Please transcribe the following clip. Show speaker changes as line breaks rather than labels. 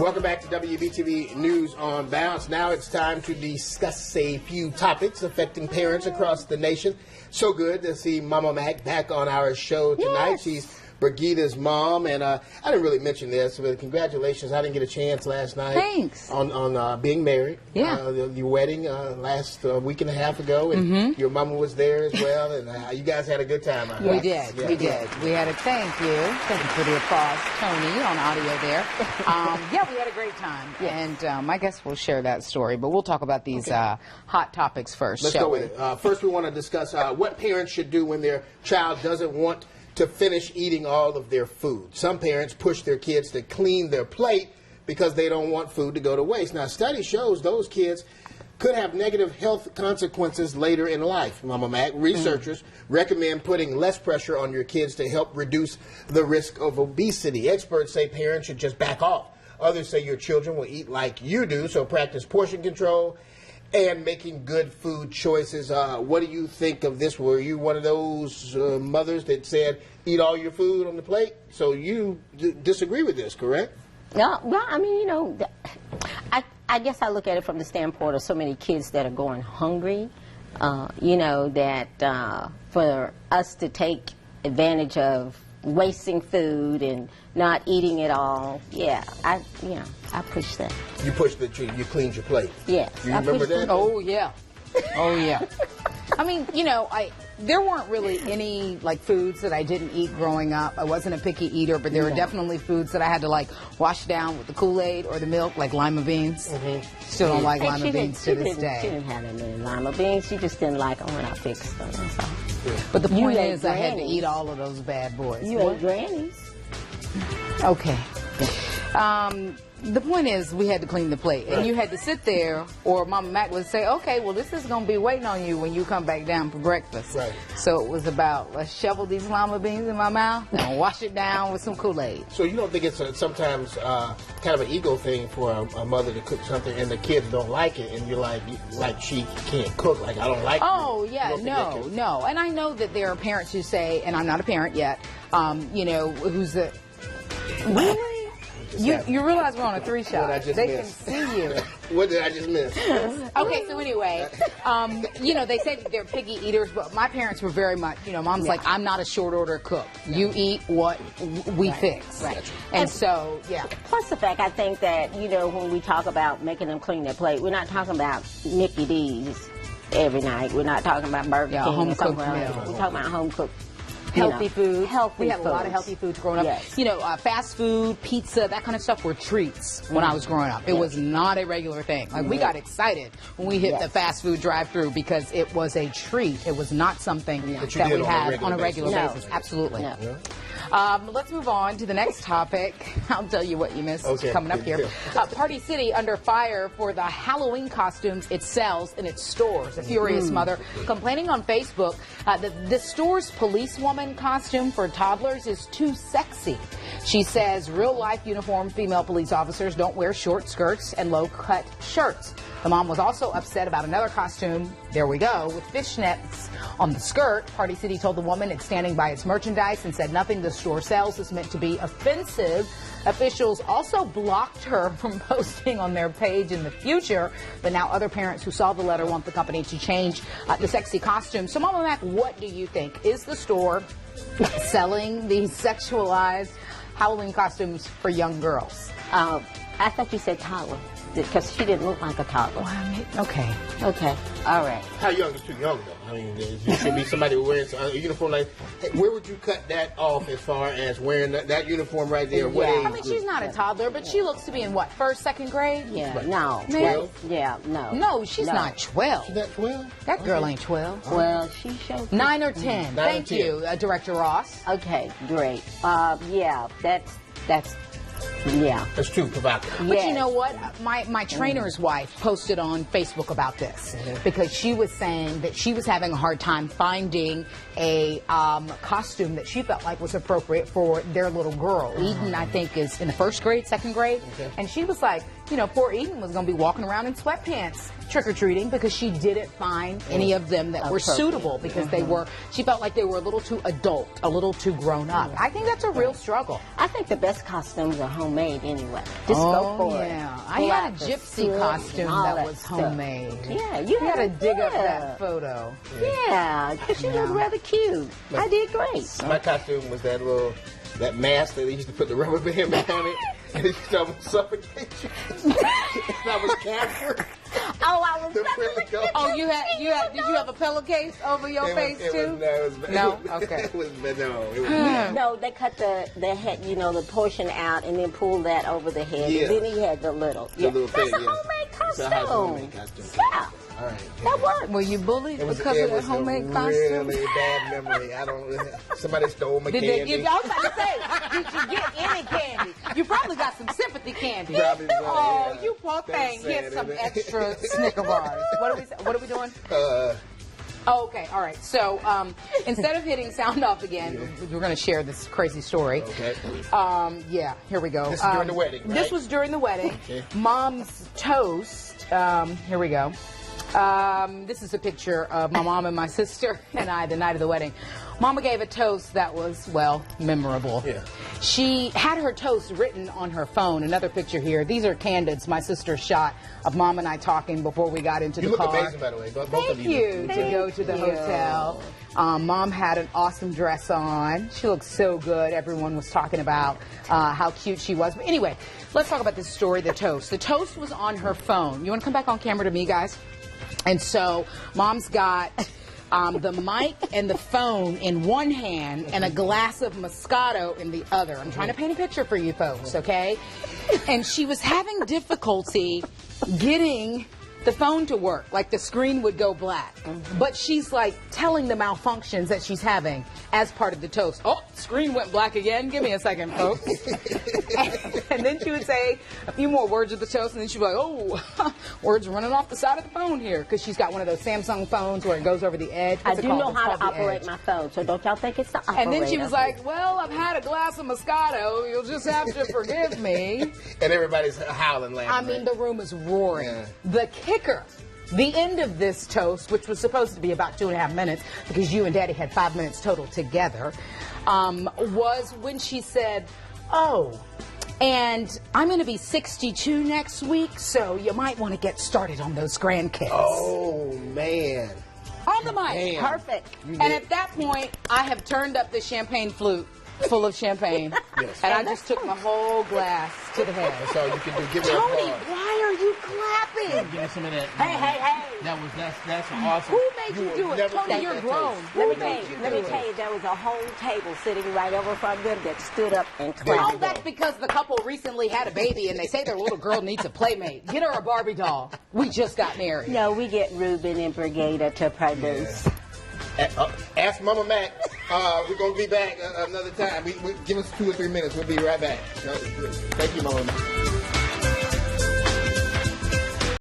Welcome back to WBTV News on Bounce. Now it's time to discuss a few topics affecting parents across the nation. So good to see Mama Mack back on our show tonight.
Yes.
She's Brigida's mom, and I didn't really mention this, but congratulations. I didn't get a chance last night.
Thanks.
On being married.
Yeah.
Your wedding last week and a half ago, and your mama was there as well, and you guys had a good time.
We did. We did. We had a thank you. Thank you for the applause, Tony, on audio there. Yeah, we had a great time. Yes. And I guess we'll share that story, but we'll talk about these hot topics first.
Let's go with it. First, we want to discuss what parents should do when their child doesn't want to finish eating all of their food. Some parents push their kids to clean their plate because they don't want food to go to waste. Now, study shows those kids could have negative health consequences later in life. Mama Mack, researchers recommend putting less pressure on your kids to help reduce the risk of obesity. Experts say parents should just back off. Others say your children will eat like you do, so practice portion control and making good food choices. What do you think of this? Were you one of those mothers that said, eat all your food on the plate? So you disagree with this, correct?
No, well, I mean, you know, I guess I look at it from the standpoint of so many kids that are going hungry, you know, that for us to take advantage of wasting food and not eating it all, I push that.
You pushed you cleaned your plate.
Yes.
You remember that?
Oh, yeah. Oh, yeah. I mean, you know, there weren't really any, like, foods that I didn't eat growing up. I wasn't a picky eater, but there were definitely foods that I had to, like, wash down with the Kool-Aid or the milk, like lima beans. Still don't like lima beans to this day.
She didn't have that many lima beans. She just didn't like them when I fixed them. That's all.
But the point is, I had to
grannies.
eat all of those bad boys.
You ate grannies.
Okay. The point is, we had to clean the plate, and you had to sit there, or Mama Mack would say, okay, well, this is going to be waiting on you when you come back down for breakfast.
Right.
So it was about, let's shovel these lima beans in my mouth and wash it down with some Kool-Aid.
So you don't think it's sometimes kind of an ego thing for a mother to cook something and the kids don't like it, and you're like she can't cook, like I don't like it.
Oh, yeah, no. And I know that there are parents who say, and I'm not a parent yet, you know, who's the... Really? You realize we're on a 3-shot. They can see you.
What did I just miss?
Okay, so anyway, you know, they say that they're picky eaters, but my parents were very much, you know, Mom's like, I'm not a short order cook. You eat what we fix.
Right.
And so, yeah.
Plus the fact, I think that, you know, when we talk about making them clean their plate, we're not talking about Mickey D's every night. We're not talking about Burger King or something like that. We're talking about home cooked.
Healthy food.
Healthy
We had a lot of healthy foods growing up.
Yes.
You know, fast food, pizza, that kind of stuff were treats when I was growing up. It was not a regular thing. Like, we got excited when we hit the fast food drive-thru because it was a treat. It was not something that we had on a regular basis. Absolutely.
No.
Let's move on to the next topic. I'll tell you what you missed coming up here. Party City under fire for the Halloween costumes it sells in its stores. A furious mother complaining on Facebook that the store's policewoman costume for toddlers is too sexy. She says real-life uniformed female police officers don't wear short skirts and low-cut shirts. The mom was also upset about another costume, there we go, with fishnets on the skirt. Party City told the woman it's standing by its merchandise and said nothing the store sells is meant to be offensive. Officials also blocked her from posting on their page in the future, but now other parents who saw the letter want the company to change the sexy costume. So, Mama Mack, what do you think? Is the store selling these sexualized Halloween costumes for young girls?
I thought you said toddler, because she didn't look like a toddler.
Okay.
Okay. All right.
How young is too young, though? I mean, there should be somebody wearing a uniform like. Hey, where would you cut that off as far as wearing that uniform right there? What age
I mean, she's not a toddler, but she looks to be in what, first, second grade?
Yeah. No.
12?
Yeah. No.
No, she's not 12.
She's not 12?
That girl ain't 12.
Well, she showed
9 or 10. Thank
10.
you, Director Ross.
Okay, great. Yeah, that's
That's too provocative.
But you know what? My trainer's wife posted on Facebook about this because she was saying that she was having a hard time finding a costume that she felt like was appropriate for their little girl. Eden, I think, is in the first grade, second grade. And she was like, you know, poor Eden was going to be walking around in sweatpants trick-or-treating because she didn't find any of them that were suitable because she felt like they were a little too adult, a little too grown up. I think that's a real struggle.
I think the best costumes are home homemade anyway. Just go for it.
I had a gypsy costume that was homemade.
Yeah, you
had to dig up that photo.
Yeah, because you look rather cute. I did great.
My costume was that mask that they used to put the rubber band on it, and it used to almost suffocate you. That was Casper.
Oh, I was.
Oh, did you have a pillowcase over your face too? No. Okay.
No, they cut the head, the portion out, and then pulled that over the head.
Yeah.
And then he had the little.
Little
That's
thing,
a homemade costume.
That's a homemade costume.
Yeah.
All right.
That worked.
Were you bullied because of that homemade costume?
Really bad memory. Somebody stole my candy.
Did they give? I was about to say, did you get any candy? You probably got some sympathy candy.
Probably so,
oh,
yeah.
you poor thing. Here's some extra Snicker bars. What are we doing? Oh, okay, all right. So instead of hitting sound off again, we're going to share this crazy story.
Okay.
Yeah, here we go.
This is during the wedding, right?
This was during the wedding.
Okay.
Mom's toast. Here we go. This is a picture of my mom and my sister and I the night of the wedding. Mama gave a toast that was, well, memorable.
Yeah.
She had her toast written on her phone. Another picture here. These are candids my sister shot of Mom and I talking before we got into the car.
You look amazing, by the way. Both of you.
To go to the hotel. Mom had an awesome dress on. She looked so good. Everyone was talking about how cute she was. But anyway, let's talk about this story, the toast. The toast was on her phone. You want to come back on camera to me, guys? And so Mom's got the mic and the phone in one hand and a glass of Moscato in the other. I'm trying to paint a picture for you folks, okay? And she was having difficulty getting the phone to work. Like the screen would go black. But she's like telling the malfunctions that she's having as part of the toast. Oh, screen went black again. Give me a second, folks. And then she would say a few more words of the toast, and then she'd be like, oh, words running off the side of the phone here. Because she's got one of those Samsung phones where it goes over the edge.
I do know how to operate my phone, so don't y'all think it's the operator.
And then she was like, well, I've had a glass of Moscato. You'll just have to forgive me.
And everybody's howling, laughing.
I mean, the room is roaring.
Yeah.
The kicker, the end of this toast, which was supposed to be about 2.5 minutes, because you and Daddy had 5 minutes total together, was when she said, oh, and I'm going to be 62 next week, so you might want to get started on those grandkids.
Oh, man.
On the mic.
Man.
Perfect. And at that point, I have turned up the champagne flute full of champagne.
Yes.
And I just took my whole glass to the head.
That's all you can do. Give me
Tony,
applause.
why are you clapping?
Give me some of that.
Hey.
That's awesome.
Who made you do it?
never
Tony,
take
you're
that
grown.
toast.
Let me tell you, there was a whole table sitting right over from them that stood up and clapped.
Oh, that's because the couple recently had a baby and they say their little girl needs a playmate. Get her a Barbie doll. We just got married.
No, we get Ruben and Brigada to produce.
Ask Mama Mack. We're going to be back another time. Give us 2 or 3 minutes. We'll be right back. Thank you, Mama Mack.